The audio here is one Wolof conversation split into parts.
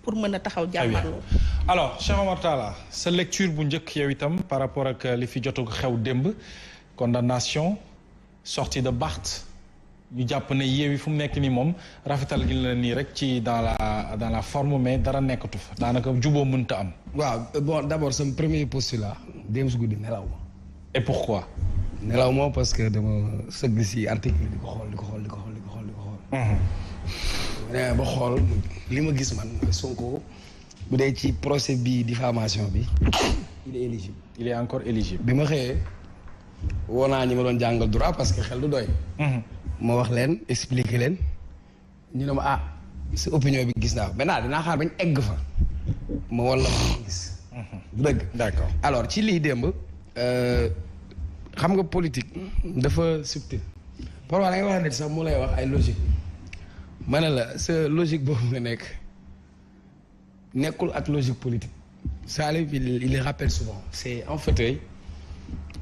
pour mën a taxaw jàmmarloo. alors Cheikh Omar Talla sa lecture bu njëkk yow itam par rapport ak li fi jotu xew démb condamnation sortie de Barth ñu jàpp ne Yewwi fu mu nekk nii moom rafetal gi la nii rek ci dans la forme mais dara nekkatu fa daanaka juboo mënta am. waaw bon d'abord sama premier postulat démb si guddi nelaw ma. et pourquoi. nelaw ma parce que dama sëgg si article di ko xool. nee ba xool li ma gis man Sonko bu dee ci procès bi diffamation bi il est éligible. il est encore éligible. bi ma xëyee woo naa ñi ma doon jàngal droit parce que xel du doy. ma wax leen expliquer leen ñu ne ma sa opinion bi gis naa ko maintenant dinaa xaar bañ egg fa ma wala ma gis. du dëgg. d'accord alors ci lii démb xam nga politique dafa subtil parfois da ngay wax ne sax mu lay wax ay logique ma ne la sa logique boobu nga nekkul ak logique politique. Salif il le rappelle souvent c'est un fauteuil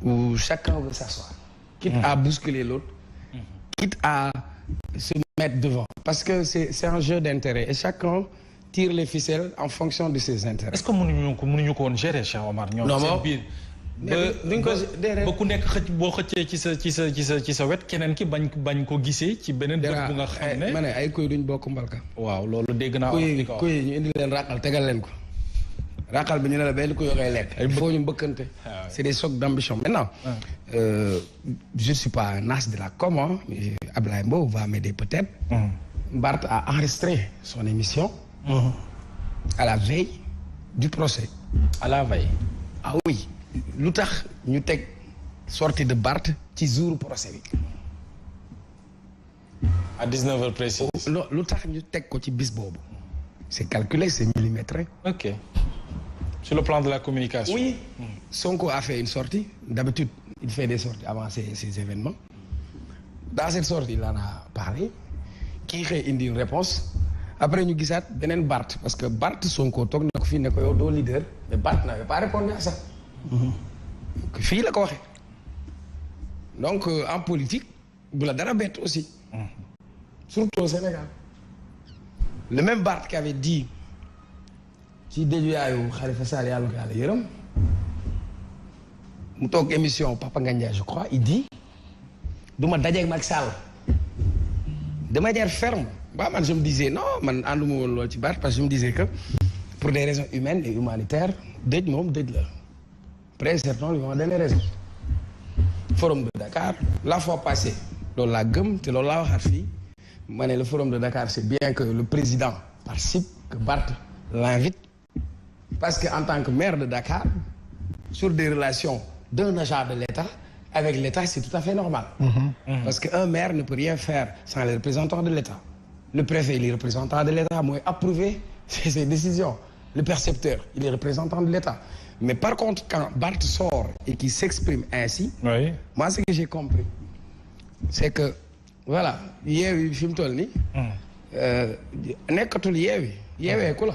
où chacun veut s'asseoir quitte à bousculer l'autre quitte à se mettre devant parce que c'est un jeu d'intérêt et chacun tire les ficelles en fonction de ses intérêts. est-ce que mënuñu ko woon gérer Cheikh Omar ñoom seen biir ba ku nekk boo xëccee ci sa wet keneen ki bañ ko gisee ci beneen bët bu nga xam ne ma ne ay koy duñ bokk mbalka. waaw loolu dégg naa koy ñu indi leen raqal tegal leen ko raqal bi ñu ne la benn ko yoxee lekk il faut ñu mbëkkante. c'est des chocs d'ambition maintenant je suis pas un as de la com, Ablaye Mbow va m'aider peut-être. Barth a enregistré son émission à la veille du procès. À la veille. Ah oui. lu tax ñu teg sortie de Barth ci jour procès bi. à 19h précis. lu tax ñu teg ko ci bis boobu. c'est calculé, c'est millimétré. Ok. Sur le plan de la communication. Oui. Sonko a fait une sortie. D'habitude, il fait des sorties avant ces événements. Dans cette sortie, il en a parlé. Qui a indi une réponse. Après, nous avons benen Barth. Parce que Barth, Sonko, toog na ko fii ne ko yow doo leader. Mais Barth n'avait pas répondu à ça. Fii la ko waxee. Donc, en politique, bu la dara bett aussi. Surtout au Sénégal. Le même Barth qui avait dit ci dëju yaayu Khalifa Sall yàlla ko yàlla yërëm mu toog émission Papa Ngagne je crois il dit du ma dajeeg Macky Sall de manière ferme ba man je me disais non man ànduma woon loolu ci Barth parce que je me disais que pour des raisons humaines et humanitaires dëj moom dëj la après certains lui ont donné raison. Forum de Dakar la fois passée loolu laa gëm te loolu laa waxaat fii ma ne le Forum de Dakar c'est bien que le président participe que Barth l'invite parce que en tant que maire de Dakar sur des relations d'un agent de l'État avec l'État c'est tout à fait normal. Parce qu'un maire ne peut rien faire sans les représentants de l'État. Le préfet il est représentant de l'État mooy approuver ses décisions. Le percepteur il est représentant de l'État. Mais par contre quand Barth sort et qu'il s'exprime ainsi. Oui. Moi ce que j'ai compris c'est que voilà Yewwi fi mu toll nii. nekkatul Yewwi ku la.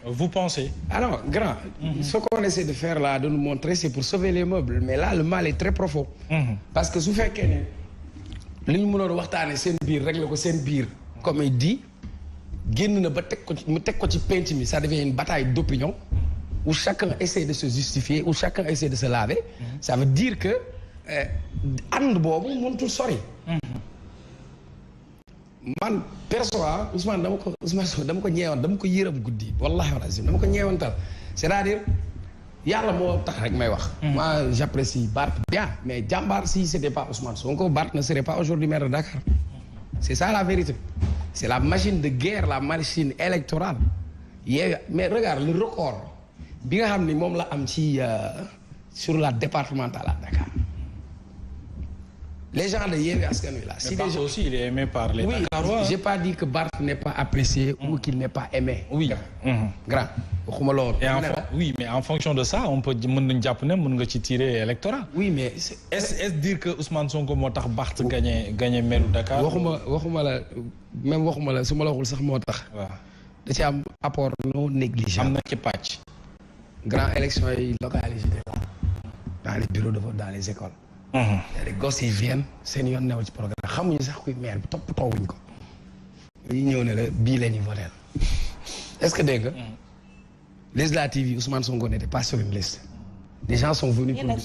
Vous pensez? Alors, grand, ce qu'on essaie de faire là, de nous montrer, c'est pour sauver les meubles. Mais là, le mal est très profond. Parce que su fekkee ne li ñu mënoon waxtaane seen biir régler ko seen biir comme il dit génn na ba teg ko mu teg ko ci penc mi ça devient une bataille d'opinion où chacun essaie de se justifier où chacun essaie de se laver. Ça veut dire que ànd boobu mënutul sori. Man perso Ousmane dama ko ñeewoon dama ko yërëm guddi wallahi wal azim dama ko ñeewantal c'est-à-dire yàlla moo tax rek may wax. Moi j'apprécie Barth bien mais jàmbaar si c'était pas Ousmane Sonko Barth ne serait pas aujourd'hui maire de Dakar. C'est ça la vérité. C'est la machine de guerre la machine électorale. Mais regarde le record bi nga xam ni moom la am ci sur la départementale à Dakar. Les gens de Yewwi Askan Wi là. Si Barth aussi il est aimé par les Dakarois. Oui, j'ai pas dit que Barth n'est pas apprécié ou qu'il n'est pas aimé. Oui. Grand. Waxuma loolu. Oui, mais en fonction de ça, on peut mën nañu jàpp ne mën nga ci tirer électorat. Oui, mais est-ce dire que Ousmane Sonko moo tax Barth gagné maire Dakar. waxuma la su ma la waxul sax moo tax. waaw da ci am apport non négligeable. am na ci pàcc. Grand élection yi locales yi j'étais là. Dans les bureaux de vote dans les écoles. Les gosses yi viennent seen yoon newul ci programme xamuñu sax kuy maire bi toppatoo wuñ ko. yi ñëw ne la bii la ñuy voter est-ce que dégg nga. législative yi Ousmane Sonko n'était pas sur une liste. les gens sont venus pour.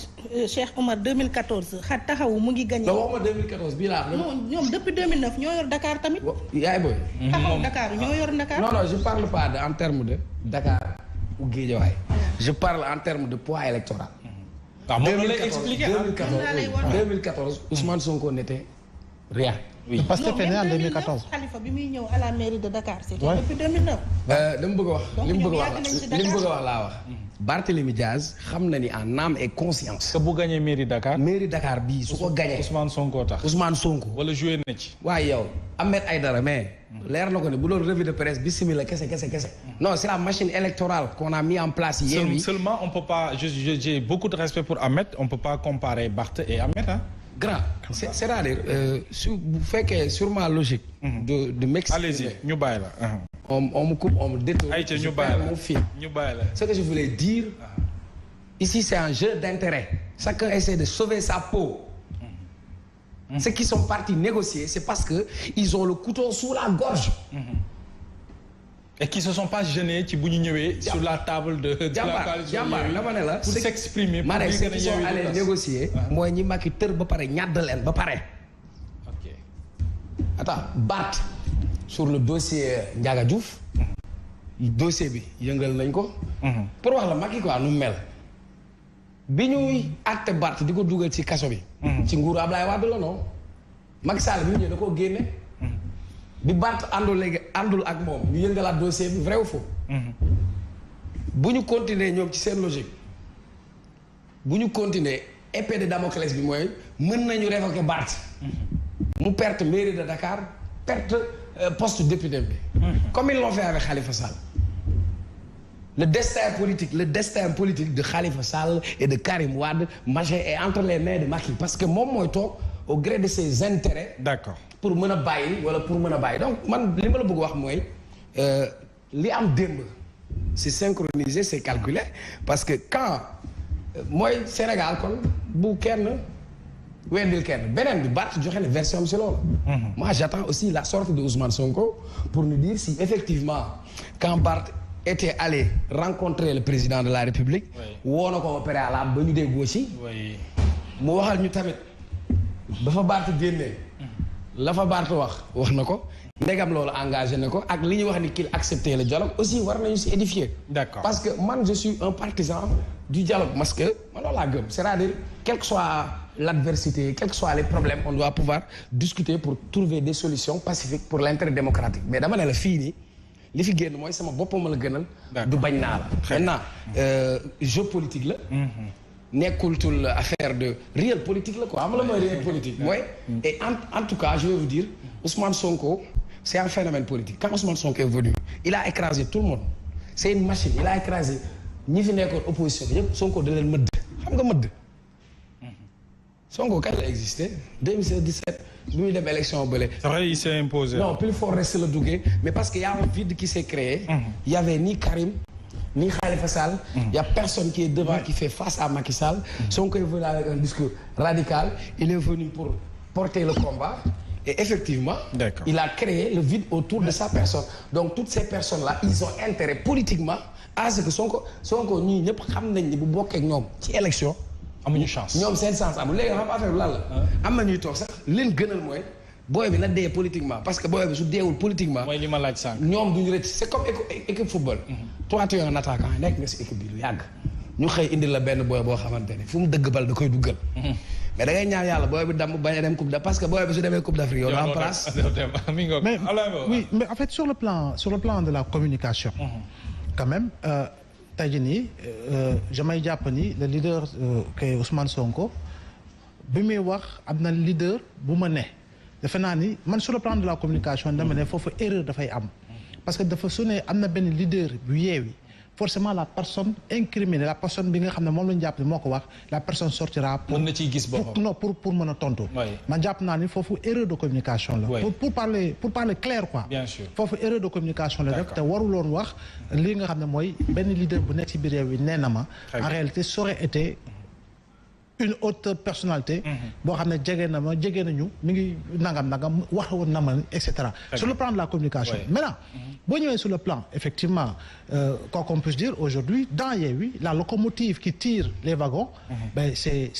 Cheikh Omar 2014 xa taxawu mu ngi gagné. non waxuma 2014 bii laa. non ñoom depuis 2009 ñoo yor Dakar tamit. yaay booy. taxawu Dakar ñoo yor Dakar. non je parle pas en termes de Dakar ou Guédiawaye. je parle en termes de poids électoral. waaw moom la lay expliqué 2014 Ousmane Sonko n'était rien. oui parce que c'était né en 2014. Khalifa bi muy ñëw à la mairie de Dakar. c'était depuis 2009. dama bëgg a wax li mu bëgg a wax laa wax. Barthélémy Diaz xam na ni en âme et conscience. que bu gagné mairie Dakar. mairie Dakar bii su ko gagné. Ousmane Sonko tax. Ousmane Sonko. wala joué na ci. waaye yow Ahmed Aïdara mais. leer na ko ne bu doon revue de presse bismillah kese. non c'est la machine électorale qu'on a mis en place hier. Seulement on peut pas j'ai beaucoup de respect pour Ahmed on peut pas comparer Barth et Ahmed hein. grand c'est-à-dire bu fekkee sur ma logique. de m'exprimer. allez-y ñu bàyyi la. on me coupe on me détourne. ayca ñu bàyyi la ñu bàyyi la. ce que je voulais dire ici c'est un jeu d'intérêt. chacun essaie de sauver sa peau. Ceux qui sont partis négocier c'est parce que ils ont le couteau sous la gorge. et qui se sont pas gênés ci bu ñu ñëwee. sur la table de la coalition dama ne la pour s'exprimer pour dire ceux qui sont allés négocier. mooy ñi Macky tër ba pare ñàdd leen ba pare. ok attends Barth sur le dossier Ndiaga Diouf. dossier bi yëngal nañ ko. pour wax la Macky quoi nu mu mel. bi ñuy àtte Barth di ko dugal ci kaso bi. ci nguuru Ablaye Wade la non. Macky Sall bi ñu ñëw da koo génne. bi Barth àndul ak moom ñu yëngalaat dossier bi vrai ou faux. bu ñu continuer ñoom ci seen logique. bu ñu continuer épée de Damoclès bi mooy mën nañu révoquer Barth. mu perte mairie de Dakar perte poste député bi. comme ils l'ont fait avec Khalifa Sall. le destin politique de Khalifa Sall et de Karim Wade machin est entre les mains de Macky parce que moom mooy toog au gré de ses intérêts. d'accord pour mën a bàyyi wala pour mën a bàyyi donc man li ma la bëgg wax mooy li am démb c'est synchronisé c'est calculé parce que quand mooy Sénégal kon bu kenn weddil kenn beneen bi Barth joxe ne version am si loolu. moi j'attends aussi la sortie de Ousmane Sonko pour nous dire si effectivement quand Barth était allé rencontrer le président de la République. woo na ko ba préalable ba ñu déggoo ci. mu waxal ñu tamit ba fa Barth génnee. la fa Barth wax na ko. ndegam loolu engagé na ko ak li ñuy wax ni qu'il accepté le dialogue aussi war nañu si édifier. d'accord parce que man je suis un partisan du dialogue parce que man loolu laa gëm c'est-à-dire quelle que soit l'adversité quels que soient les problèmes on doit pouvoir discuter pour trouver des solutions pacifiques pour l'intérêt démocratique mais dama ne la fii nii li fi génn mooy sama boppam la gënal. du bañ naa la. maintenant jeu politique la. nekkultul affaire de réel politique la quoi am la mooy réel politique mooy. et en tout cas je vais vous dire Ousmane Sonko c'est un phénomène politique quand Ousmane Sonko est venu il a écrasé tout le monde c'est une machine il a écrasé ñi fi nekkoon opposition bi yëpp Sonko da leen mëdd xam nga mëdd. Sonko kañ la existé 2017 bi muy dem élection bële. c'est vrai il s'est imposé. non plus fort reste la duggee mais parce que y a un vide qui s'est créé. Il y avait ni Karim ni Khalifa Sall. Il y a personne qui est devant qui fait face à Macky Sall. Sonko est venu avec un discours radical il est venu pour porter le combat et effectivement. D'accord. Il a créé le vide autour de sa personne donc toutes ces personnes là ils ont intérêt politiquement à ce que Sonko ñii ñëpp xam nañ ni bu bokkee ak ñoom ci élection. amuñu chance ñoom seen chance amul léegi xam affaire bi lan la. am na ñuy toog sax leen gënal mooy booy bi na dee politiquement parce que booy bi su deewul politiquement. mooy li ma laaj sànq. ñoom duñu rëcc c'est comme équipe football. toi tu es un attaquant nekk nga si équipe bi lu yàgg. ñu xëy indi la benn booy boo xamante ne fu mu dëgg bal da koy duggal. mais da ngay ñaan yàlla booy bi damm bañ a dem coupe d'Afrique parce que booy bi su demee coupe d'Afrique yow doo am place. mais oui mais en fait sur le plan de la communication. quand même. tey jii nii damay jàpp ni le leader que Ousmane Sonko bi muy wax am na leader bu ma ne defe naa ni man sur le plan de la communication dama ne foofu erreur dafay am parce que dafa su ne am na benn leader bu yeewi forcément la personne incriminée la personne bi nga xam ne moom la ñu jàpp ne moo ko wax la personne sortira pour mën na ciy gis boppam non pour mën a tontu. man jàpp naa ni foofu erreur de communication la. pour parler clair quoi. bien sûr foofu erreur de communication la def te waruloon wax lii nga xam ne mooy benn leader bu nekk ci biir réew yi nee na ma. en réalité ça aurait été une haute personnalité. boo xam ne jege na ma jege nañu mi ngi nangam wax woon na ma et cetera. sur le plan de la communication. maintenant boo ñëwee sur le plan effectivement quoi qu'on puisse dire aujourd'hui dans Yewwi la locomotive qui tire les wagons. ben c'est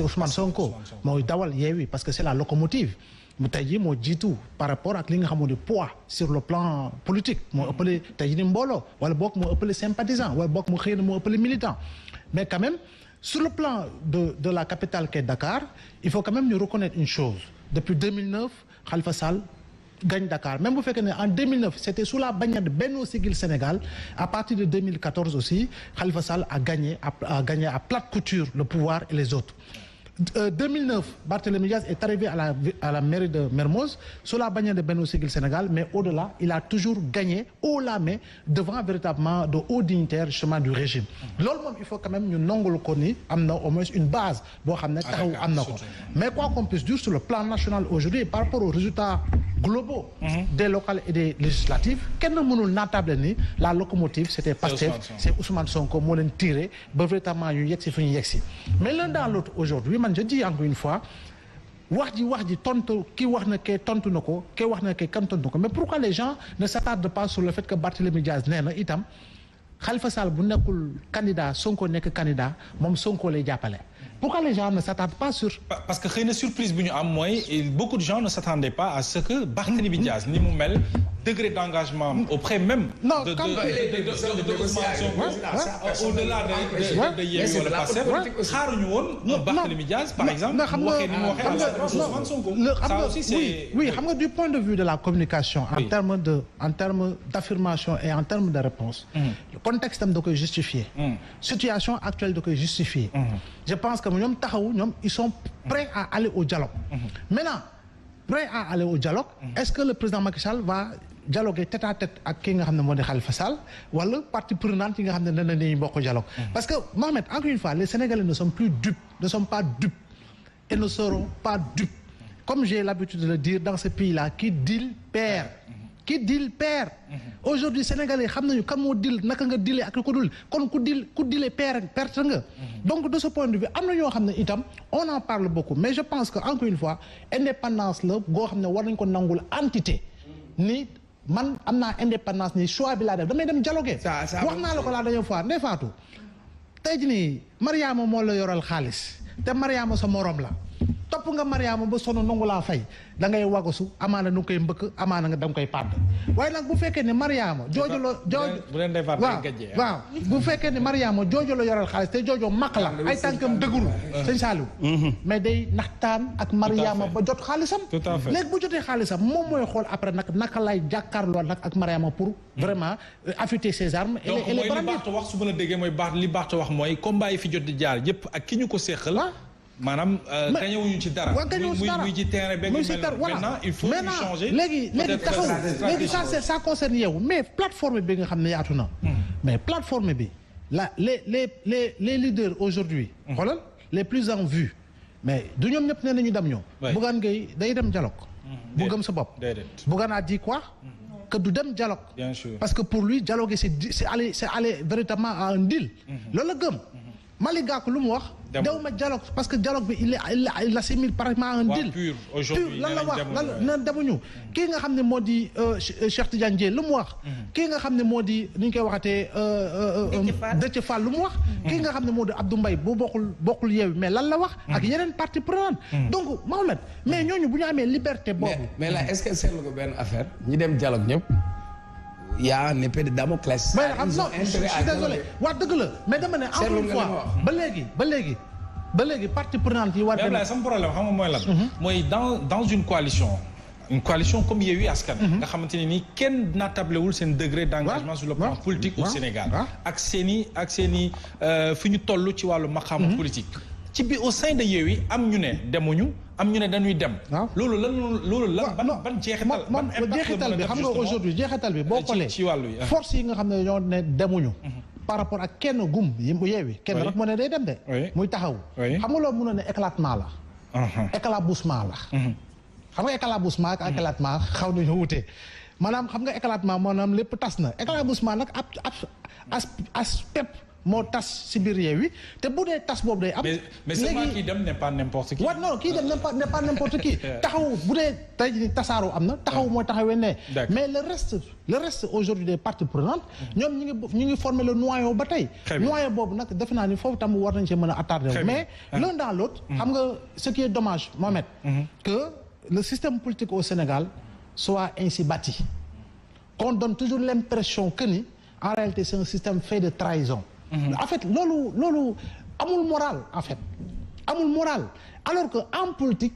Ousmane Sonko. mooy dawal Yewwi parce que c'est la locomotive. mu tey jii moo jiitu par rapport ak li nga xamoon ne poids sur le plan politique moo ëppale tey jii ni mbooloo wala boog moo ëppale sympathisant wala boog mu xëy na moo ëppale militant mais quand même sur le plan de la capitale qu'est Dakar il faut quand même ñu reconnaître une chose depuis 2009 Khalifa Sall gagne Dakar même bu fekkee ne en 2009 c'était sous la bannière de Benno Siggil Sénégal à partir de 2014 aussi Khalifa Sall a gagné à plate couture le pouvoir et les autres. 2009 Barthélémy Diaz est arrivé à la mairie de Mermoz sous la bannière de Benno Siggil Sénégal mais au-delà il a toujours gagné haut la main devant véritablement de hauts dignitaires justement du régime loolu moom il faut quand même ñu nongul ko ni am na au moins une base boo xam ne taxaw am na ko mais quoi qu'on puisse dire sur le plan national aujourd'hui par rapport aux résultats globaux des locales et des législatives kenn mënul naatable ni la locomotive c'était Pastef c'est Ousmane Sonko moo leen tiré ba véritablement ñu yegg si fi ñu yegg si mais l'un dans l'autre aujourd'hui man je dis encore une fois wax ji tontu kii wax na kee tontu na ko kee wax na kee kam tontu na ko mais pourquoi les gens ne s'attardent pas sur le fait que Barthélémy Diaz nee na itam Khalifa Sall bu nekkul candidat Sonko nekk candidat moom Sonko lay jàppale pourquoi les gens ne s'attardent pas sur. parce que xëy na surprise bu ñu am mooy beaucoup de gens ne s'attendaient pas à ce que Barthélémy Diaz ni mu mel degré d'engagement auprès même. non de Ousmane Sonko au-delà de Yewwi wala Pastef xaaruñu woon Barthélémy Diaz par exemple. mu waxee ni mu waxee à Ousmane Sonko. ça aussi c'est oui xam nga du point de vue de la communication. en termes d'affirmation et en termes de réponse. le contexte tam da koy justifier. situation actuelle da koy justifier. je pense que ñoom taxawu ñoom ils sont prêts à aller au dialogue. maintenant prêts à aller au dialogue. est-ce que le président Macky Sall va dialoguer tête à tête ak ki nga xam ne moo di Khalifa Sall wala partie prenante yi nga xam ne dana nañu bokk dialogue. parce que Mohamed encore une fois les Sénégalais ne sont plus dupes ne sont pas dupes et ne seront pas dupes comme j'ai l'habitude de le dire dans ce pays-là qui deal perd. qui deal perd. aujourd'hui sénégalais xam nañu kan moo deal naka nga dealee ak ko dul kon ku dealee perte nga. donc de ce point de vue am na ñoo xam ne itam on en parle beaucoup mais je pense que encore une fois indépendance la goo xam ne war nañ ko nangul entité ni man am naa indépendance ni choix bi laa def damay dem dialoguer. wax naa la ko laa dañoo fois Ndeye Fatou tey jii nii Mariama moo la yoral xaalis te Mariama sa morom la. topp nga Mariama ba sonn nangu laa fay da ngay wagasu amaana nu koy mbëkk amaana nga da nga koy pàdd waaye nag bu fekkee ne Mariama jooju la waaw bu fekkee ne Mariama jooju la yoral xaalis te joojoo maq la ay tànkam dëggul sëñ Saliou mais day naxtaan ak Mariama ba jot xaalisam léegi bu jotee xaalisam moom mooy xool après nag naka lay jàkkaarloo nag ak Mariama pour vraiment affûter ses armes et les brandir. donc mooy li Barth wax su ma la déggee mooy li Barth wax mooy combat yi fi jot di jaar yëpp ak ki ñu ko séqal maanaam gañewuñu ci dara. muy ci terrain beeg maintenant il faut changer. léegi taxaw léegi ça concerne yow mais plateforme bi nga xam ne yaatu na. mais plateforme bi les leaders aujourd'hui xoolal les plus en vue mais du ñoom ñëpp nee nañu dem ñoom. Bougane Gueye day dem dialogue. bu gëm sa bopp. Bougane a dit quoi. que du dem dialogue. bien sûr parce que pour lui dialogue c'est aller véritablement à un deal. loolu la gëm. Malick Gakou lu mu wax. dew ma dialogue parce que dialogue bi il assimile pratiquement un deal. pur aujourd'hui lan la wax lan demuñu. kii nga xam ne moo di Cheikh Tidiane Dièye lu mu wax. kii nga xam ne moo di ni ñu koy waxatee. Déthié Fall lu mu wax. kii nga xam ne moo di Abdou Mbaye bu bokkul Yewwi mais lan la wax. ak yeneen partie prenante. donc Mohamed mais ñooñu bu ñu amee liberté boobu. mais là est-ce que seetlu ko benn affaire ñi dem dialogue ñëpp. il y a une épée de Damoclès. mais non je suis désolé waa dëgg la mais dama ne encore une fois ba léegi partie prenante yi war dem mais sama problème xam nga mooy lan mooy dans une coalition comme Yewwi Askan nga xamante ne nii kenn naatablewul seen degré d'engagement sur le plan politique au Sénégal ak seeni fi ñu toll ci wàllu maqaama politique ci biir au sein de Yewwi am ñu ne demuñu am ñu ne dañuy dem. loolu lan ban jeexital. ban jeexital bi xam nga aujourd'hui jeexital bi boo xoolee ci wàllu yi force yi nga xam ne ñoo ne demuñu. par rapport ak kenn gum yi mu Yewwi kenn rek moo ne day dem de. muy taxaw. xam nga loolu mun na ne éclatement la. éclaboussement la. xam nga éclaboussement ak éclatement xaw nañu wute maanaam xam nga éclatement maanaam lépp tas na éclaboussement nag aspect moo tas si biir Yewwi te bu dee tas boobu day am. mais seulement kii dem n'est pas n'importe qui. waaw non kii dem n'est pas n'importe qui taxaw bu dee tey jii tasaaroo am na taxaw mooy taxawee ne. mais le reste aujourd'hui des parties prenantes ñoom ñu ngi former le noyau ba tey. noyau boobu nag defe naa ni foofu tam war nañ ci mën a attarder mais l'un dans l'autre xam nga ce qui est dommage Mohamed que le système politique au Sénégal soit ainsi bâti qu'on donne toujours l'impression que ni en réalité c'est un système fait de trahison. En fait loolu amul moral en fait amul moral alors que en politique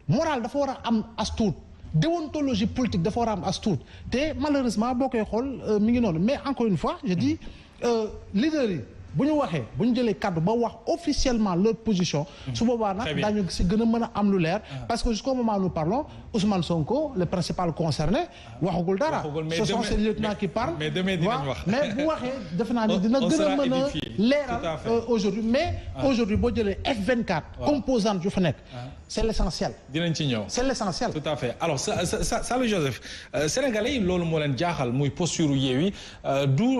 moral dafa war a am as tuut déontologie politique dafa war a am as tuut te malheureusement boo koy xool mi ngi noonu mais encore une fois je dis leader yi bu ñu waxee bu ñu jëlee kàddu ba wax officiellement leur position su boobaa nag daañu si gën a mën a am lu leer parce que jusqu'au moment où nous parlons Ousmane Sonko le principal concerné waxagul dara ce sont ces lieutenants qui parlent mais demain dinañ wax mais bu waxee defe naa ni dina gën a mën a leeral aujourd'hui mais aujourd'hui boo jëlee F24 composante yu fa nekk c'est l'essentiel dinañ ci ñëw c'est l'essentiel tout à fait alors Saliou Joseph sénégalais yi loolu moo leen jaaxal muy posture Yewwi du